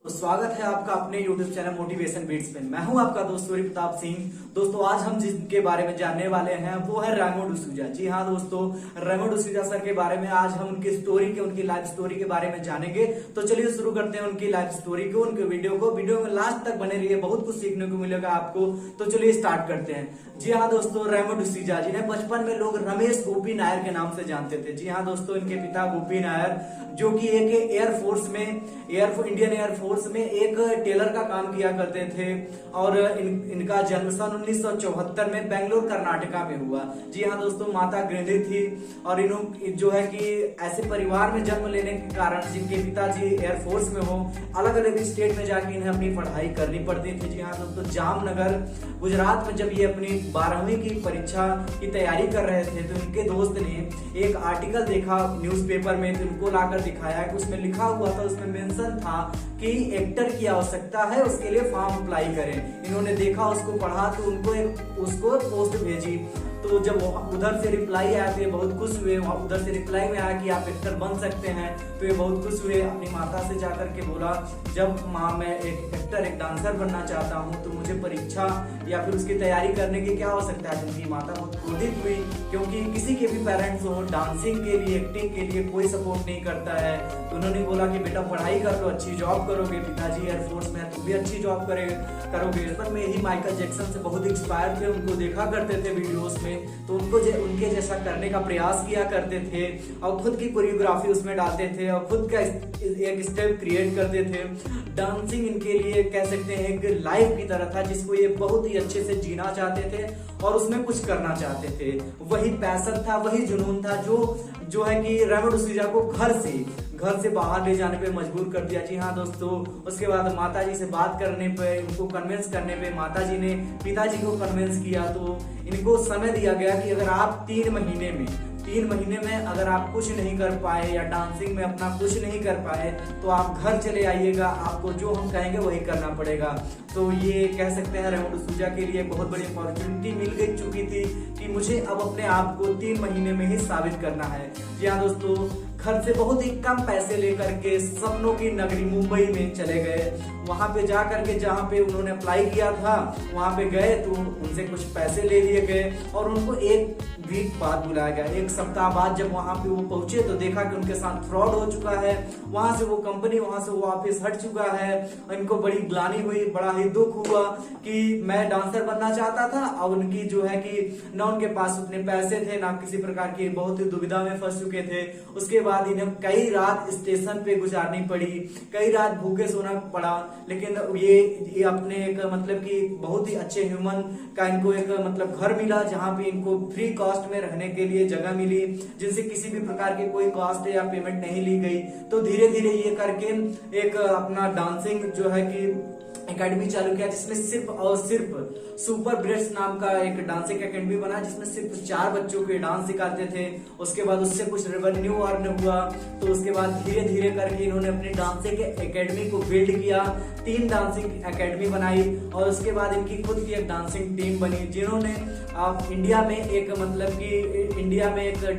तो स्वागत है आपका अपने YouTube चैनल मोटिवेशन बीट्स में। मैं हूं आपका दोस्त सूर्य प्रताप सिंह। दोस्तों, आज हम जिनके बारे में जानने वाले हैं वो है रेमो डिसूजा। जी हाँ दोस्तों, रेमो डिसूजा सर के बारे में आज हम उनकी लाइफ स्टोरी के बारे में जानेंगे। तो चलिए शुरू करते हैं उनकी लाइफ स्टोरी को, उनके वीडियो में लास्ट तक बने रहिए, बहुत कुछ सीखने को मिलेगा आपको। तो चलिए स्टार्ट करते हैं। जी हाँ दोस्तों, रेमो डिसूजा जिन्हें बचपन में लोग रमेश गोपी नायर के नाम से जानते थे। जी हाँ दोस्तों, इनके पिता गोपी नायर जो कि एक इंडियन एयरफोर्स में एक टेलर का काम किया करते थे और इनका जन्म सन 1974 में बेंगलोर कर्नाटका में हुआ। जी हाँ दोस्तों, माता गृहिणी थी और इन्होंने जो है कि ऐसे परिवार में जन्म लेने के कारण जिनके पिताजी एयरफोर्स में हो, अलग अलग स्टेट में जाके इन्हें अपनी पढ़ाई करनी पड़ती थी। जी हाँ दोस्तों, जामनगर गुजरात में जब ये अपनी 12वीं की परीक्षा की तैयारी कर रहे थे तो इनके दोस्त ने एक आर्टिकल देखा न्यूज़पेपर में, तो इनको लाकर दिखाया कि उसमें लिखा हुआ था, उसमें मेंशन था कि एक्टर की आवश्यकता है, उसके लिए फॉर्म अप्लाई करें। इन्होंने देखा, उसको पढ़ा तो उसको पोस्ट भेजी। तो जब उधर से रिप्लाई आया तो ये बहुत खुश हुए। उधर से रिप्लाई में आया कि आप एक्टर बन सकते हैं, तो ये बहुत खुश हुए। अपनी माता से जाकर के बोला, जब माँ मैं एक डांसर बनना चाहता हूँ तो मुझे परीक्षा या फिर उसकी तैयारी करने की क्या आवश्यकता है। उनकी माता बहुत क्रोधित हुई, क्योंकि किसी के भी पेरेंट्स हो डांसिंग के लिए, एक्टिंग के लिए कोई सपोर्ट नहीं करता है। तो उन्होंने बोला कि बेटा पढ़ाई कर लो, अच्छी जॉब करोगे, पिताजी एयरफोर्स में है, तुम भी अच्छी जॉब करोगे। बचपन में ही माइकल जैक्सन से बहुत इंस्पायर थे, उनको देखा करते थे वीडियोस में, तो उनके जैसा करने का प्रयास किया करते थे और खुद की कोरियोग्राफी उसमें डालते थे और खुद का एक स्टेप क्रिएट करते थे। डांसिंग इनके लिए कह सकते हैं एक लाइफ की तरह था, जिसको ये बहुत ही अच्छे से जीना चाहते थे और उसमें कुछ करना चाहते थे। वही पैशन था, वही जुनून था जो है कि रेमो डिसूजा को घर से बाहर ले जाने पे मजबूर कर दिया। जी हाँ दोस्तों, उसके बाद माताजी से बात करने पे, उनको कन्विंस करने पे माताजी ने पिताजी को कन्विंस किया। तो इनको समय दिया गया कि अगर आप 3 महीने में अगर आप कुछ नहीं कर पाए या डांसिंग में अपना कुछ नहीं कर पाए तो आप घर चले आइएगा, आपको जो हम कहेंगे वही करना पड़ेगा। तो ये कह सकते हैं रेमो डिसूजा के लिए बहुत बड़ी अपॉर्चुनिटी मिल गई चुकी थी कि मुझे अब अपने आप को 3 महीने में ही साबित करना है। जी हाँ दोस्तों, घर से बहुत ही कम पैसे लेकर के सपनों की नगरी मुंबई में चले गए। वहां पे जा करके जहाँ पे उन्होंने अप्लाई किया था वहां पे गए तो उनसे कुछ पैसे ले लिए गए और उनको 1 वीक बाद बुलाया गया। 1 सप्ताह बाद जब वहां पे वो पहुंचे तो देखा कि उनके साथ फ्रॉड हो चुका है। वहां से वो कंपनी, वहां से वो ऑफिस हट चुका है। इनको बड़ी ग्लानि हुई, बड़ा ही दुख हुआ कि मैं डांसर बनना चाहता था और उनकी जो है कि ना उनके पास उतने पैसे थे, ना किसी प्रकार की, बहुत ही दुविधा में फंस चुके थे। उसके बाद इन्हें कई रात स्टेशन पे गुजारनी पड़ी, कई रात भूखे सोना पड़ा। लेकिन ये अपने एक मतलब कि बहुत ही अच्छे ह्यूमन का इनको एक मतलब घर मिला, जहाँ पे इनको फ्री कॉस्ट में रहने के लिए जगह मिली, जिनसे किसी भी प्रकार की कोई कॉस्ट या पेमेंट नहीं ली गई। तो धीरे धीरे ये करके एक अपना डांसिंग जो है कि एकेडमी चालू किया, जिसमें सिर्फ और सिर्फ सुपर ब्रेड्स नाम का एक डांसिंग एकेडमी बना, जिसमें सिर्फ 4 बच्चों को डांस सिखाते थे। उसके बाद उससे कुछ रेवेन्यू अर्न हुआ। तो उसके बाद धीरे धीरे करके इन्होंने अपनी डांसिंग एकेडमी को बिल्ड किया, 3 डांसिंग एकेडमी बनाई और उसके बाद इनकी खुद की एक डांसिंग टीम बनी, जिन्होंने इंडिया में एक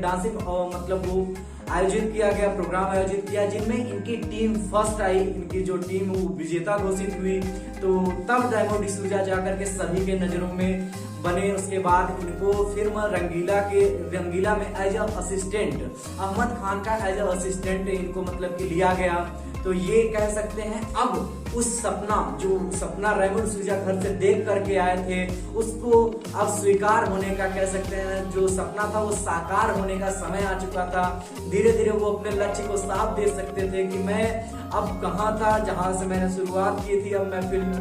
डांसिंग मतलब वो आयोजित किया गया, प्रोग्राम आयोजित किया, जिनमें इनकी टीम फर्स्ट आई। इनकी जो टीम वो विजेता घोषित हुई। तो तब रेमो डिसूजा जाकर के सभी के नजरों में बने। उसके बाद इनको फिल्म रंगीला में as a assistant, Ahmed Khan का एज अ असिस्टेंट इनको मतलब कि लिया गया। तो ये कह सकते हैं अब उस सपना रेमो डिसूजा घर से देख करके आए थे, उसको अब स्वीकार होने का, कह सकते हैं जो सपना था वो साकार होने का समय आ चुका था। धीरे धीरे वो अपने लक्ष्य को साफ दे सकते थे कि मैं अब कहाँ था जहां से मैंने शुरुआत की थी, अब मैं फिल्म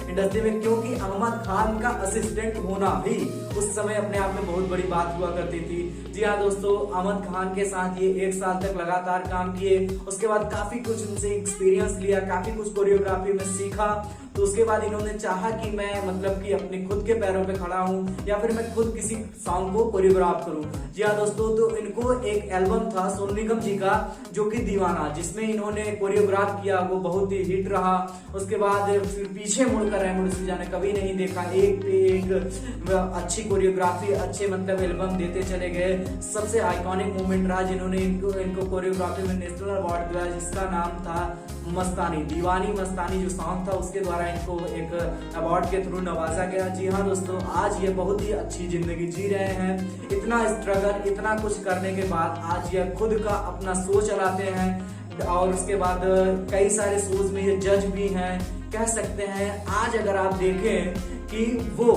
इंडस्ट्री में, क्योंकि अहमद खान का असिस्टेंट होना भी उस समय अपने आप में बहुत बड़ी बात हुआ करती थी। जी हाँ दोस्तों, अहमद खान के साथ ये 1 साल तक लगातार काम किए। उसके बाद काफी कुछ उनसे एक्सपीरियंस लिया, काफी कुछ कोरियोग्राफी में सीखा। तो उसके बाद इन्होंने चाहा कि मैं मतलब कि अपने खुद के पैरों पे खड़ा हूँ या फिर मैं खुद किसी सॉन्ग को कोरियोग्राफ करूँ। जी हाँ दोस्तों, तो इनको एक एल्बम था सोनू निगम जी का जो कि दीवाना, जिसमें इन्होंने कोरियोग्राफ किया, वो बहुत ही हिट रहा। उसके बाद फिर पीछे मुड़कर रेमो डिसूजा ने कभी नहीं देखा, एक पे एक अच्छी कोरियोग्राफी, अच्छे मतलब एल्बम देते चले गए। सबसे आइकॉनिक मोमेंट रहा जिन्होंने इनको कोरियोग्राफी में नेशनल अवार्ड दिया, जिसका नाम था मस्तानी, दीवानी मस्तानी जो सॉन्ग था उसके द्वारा इनको एक अवार्ड के थ्रू नवाजा गया। जी हाँ दोस्तों, आज ये बहुत ही अच्छी जिंदगी जी रहे हैं। इतना स्ट्रगल, इतना कुछ करने के बाद आज ये खुद का अपना शो चलाते हैं और उसके बाद कई सारे शोज में ये जज भी हैं। कह सकते हैं आज अगर आप देखें कि वो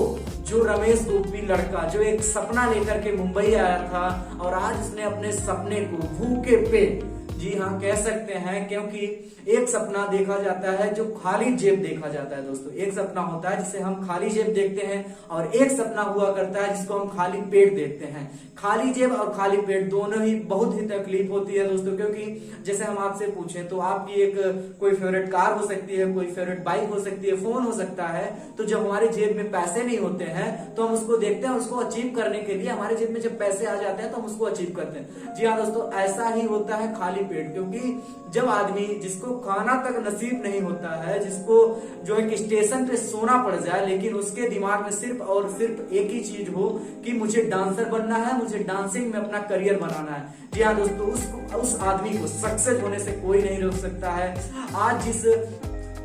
जो रमेश गोपी लड़का जो एक सपना लेकर के मुंबई आया था और आज उसने अपने सपने को भूखे पेट, जी हाँ कह सकते हैं, क्योंकि एक सपना देखा जाता है जो खाली जेब देखा जाता है दोस्तों। एक सपना होता है जिसे हम खाली जेब देखते हैं और एक सपना हुआ करता है जिसको हम खाली पेट देखते हैं। खाली जेब और खाली पेट दोनों ही बहुत ही तकलीफ होती है दोस्तों, क्योंकि जैसे हम आपसे पूछें तो आपकी एक कोई फेवरेट कार हो सकती है, कोई फेवरेट बाइक हो सकती है, फोन हो सकता है। तो जब हमारे जेब में पैसे नहीं होते हैं तो हम उसको देखते हैं, उसको अचीव करने के लिए हमारे जेब में जब पैसे आ जाते हैं तो हम उसको अचीव करते हैं। जी हाँ दोस्तों, ऐसा ही होता है खाली पेट, क्योंकि जब आदमी जिसको खाना तक नसीब नहीं होता है, जिसको जो एक स्टेशन पे सोना पड़ जाए, लेकिन उसके दिमाग में सिर्फ और सिर्फ एक ही चीज हो कि मुझे डांसर बनना है, मुझे डांसिंग में अपना करियर बनाना है। जी हाँ दोस्तों, उस आदमी को सक्सेस होने से कोई नहीं रोक सकता है। आज जिस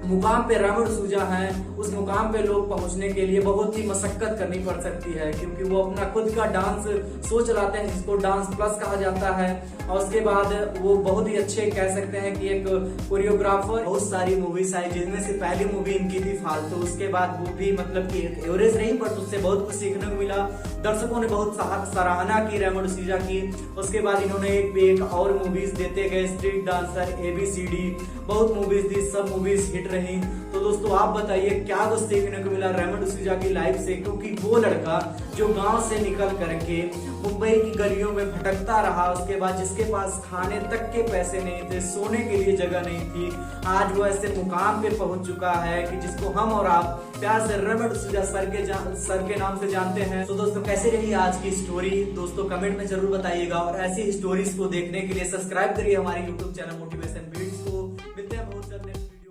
मुकाम पे रेमो डिसूजा हैं, उस मुकाम पे लोग पहुंचने के लिए बहुत ही मशक्कत करनी पड़ सकती है, क्योंकि वो अपना खुद का डांस शो चलाते हैं जिसको डांस प्लस कहा जाता है। और उसके बाद वो बहुत ही अच्छे कह सकते हैं कि एक कोरियोग्राफर। बहुत सारी मूवीज आई जिनमें से पहली मूवी इनकी थी फालतू, उसके बाद वो भी मतलब कि एवरेज नहीं पर उससे बहुत कुछ सीखने को मिला। दर्शकों ने बहुत सराहना की रेमो डिसूजा की। उसके बाद इन्होंने एक और मूवीज देते गए, स्ट्रीट डांसर, ABCD, बहुत मूवीज दी, सब मूवीज हिट रही। तो दोस्तों आप बताइए क्या कुछ सीखने को मिला रेमो डिसूजा की लाइफ से, क्योंकि वो लड़का जो गांव से निकल करके मुंबई की गलियों में भटकता रहा, उसके बाद जिसके पास खाने तक के पैसे नहीं थे, सोने के लिए जगह नहीं थी, आज वो ऐसे मुकाम पे पहुंच चुका है कि जिसको हम और आप प्यार से रेमो डिसूजा सर के नाम से जानते हैं। तो दोस्तों कैसे रही आज की स्टोरी, दोस्तों कमेंट में जरूर बताइएगा और ऐसी स्टोरीज को देखने के लिए सब्सक्राइब करिए हमारे YouTube चैनल मोटिवेशन बीट्स को। मिलते हैं बहुत जल्द।